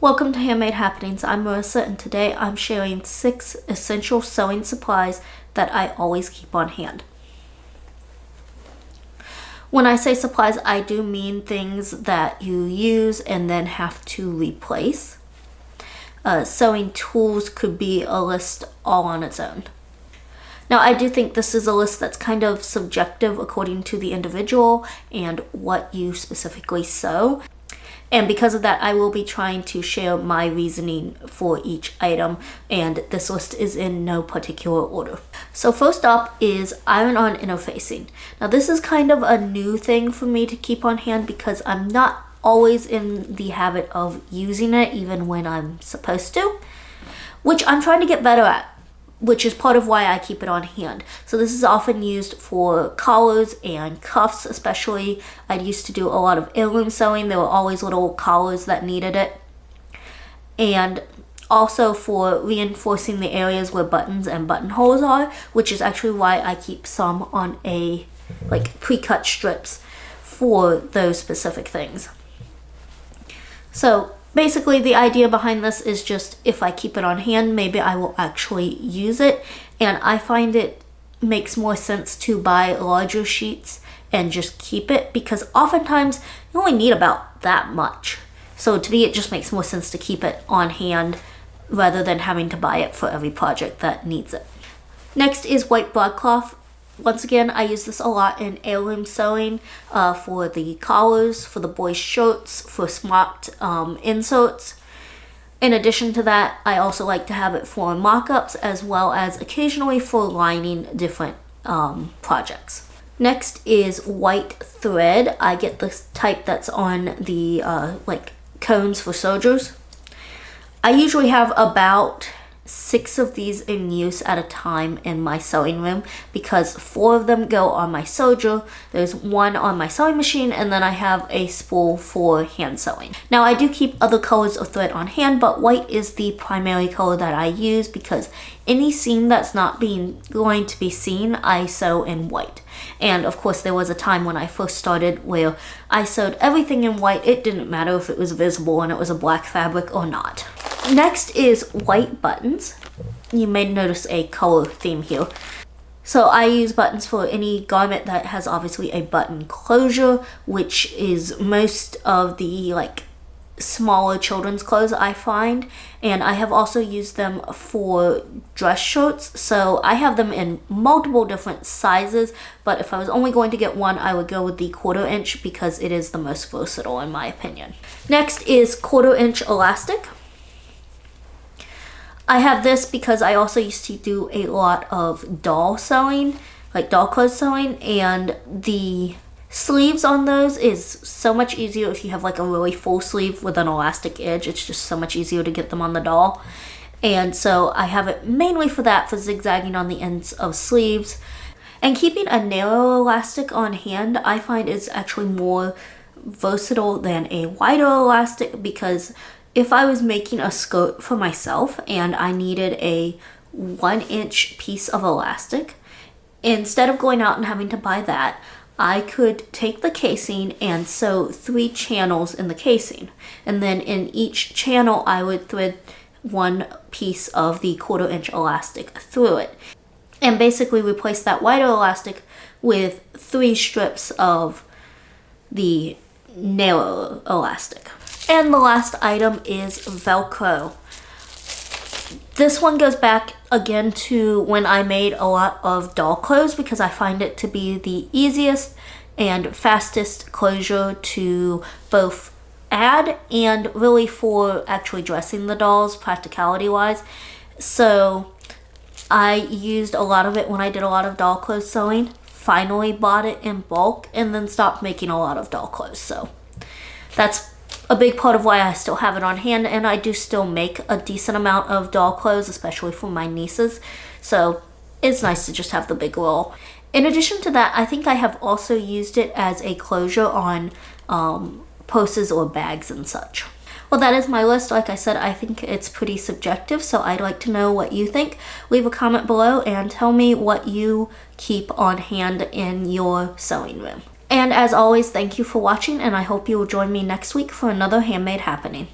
Welcome to Handmade Happenings. I'm Marissa, and today I'm sharing 6 essential sewing supplies that I always keep on hand. When I say supplies, I do mean things that you use and then have to replace. Sewing tools could be a list all on its own. Now, I do think this is a list that's kind of subjective according to the individual and what you specifically sew. And because of that, I will be trying to share my reasoning for each item, and this list is in no particular order. So first up is iron-on interfacing. Now this is kind of a new thing for me to keep on hand because I'm not always in the habit of using it even when I'm supposed to, which I'm trying to get better at, which is part of why I keep it on hand. So this is often used for collars and cuffs especially. I used to do a lot of heirloom sewing. There were always little collars that needed it. And also for reinforcing the areas where buttons and buttonholes are, which is actually why I keep some on a pre-cut strips for those specific things. So basically, the idea behind this is just if I keep it on hand, maybe I will actually use it. And I find it makes more sense to buy larger sheets and just keep it because oftentimes you only need about that much. So to me, it just makes more sense to keep it on hand rather than having to buy it for every project that needs it. Next is white broadcloth. Once again, I use this a lot in heirloom sewing for the collars, for the boys' shirts, for smocked inserts. In addition to that, I also like to have it for mock-ups as well as occasionally for lining different projects. Next is white thread. I get this type that's on the cones for soldiers. I usually have about 6 of these in use at a time in my sewing room because 4 of them go on my soldier, there's 1 on my sewing machine, and then I have a spool for hand sewing. Now I do keep other colors of thread on hand, but white is the primary color that I use because any seam that's not going to be seen, I sew in white. And of course there was a time when I first started where I sewed everything in white. It didn't matter if it was visible and it was a black fabric or not. Next is white buttons. You may notice a color theme here. So I use buttons for any garment that has obviously a button closure, which is most of the smaller children's clothes I find. And I have also used them for dress shirts. So I have them in multiple different sizes, but if I was only going to get one, I would go with the 1/4 inch because it is the most versatile in my opinion. Next is 1/4 inch elastic. I have this because I also used to do a lot of doll sewing, doll clothes sewing, and the sleeves on those is so much easier if you have a really full sleeve with an elastic edge. It's just so much easier to get them on the doll. And so I have it mainly for that, for zigzagging on the ends of sleeves. And keeping a narrow elastic on hand, I find is actually more versatile than a wider elastic because if I was making a skirt for myself and I needed a 1-inch piece of elastic, instead of going out and having to buy that, I could take the casing and sew 3 channels in the casing. And then in each channel, I would thread 1 piece of the 1/4 inch elastic through it. And basically replace that wider elastic with 3 strips of the narrow elastic. And the last item is Velcro. This one goes back again to when I made a lot of doll clothes because I find it to be the easiest and fastest closure to both add and really for actually dressing the dolls practicality wise. So I used a lot of it when I did a lot of doll clothes sewing, finally bought it in bulk, and then stopped making a lot of doll clothes. So that's a big part of why I still have it on hand, and I do still make a decent amount of doll clothes, especially for my nieces. So it's nice to just have the big roll. In addition to that, I think I have also used it as a closure on purses or bags and such. Well, that is my list. Like I said, I think it's pretty subjective, so I'd like to know what you think. Leave a comment below and tell me what you keep on hand in your sewing room. And as always, thank you for watching, and I hope you will join me next week for another Handmade Happening.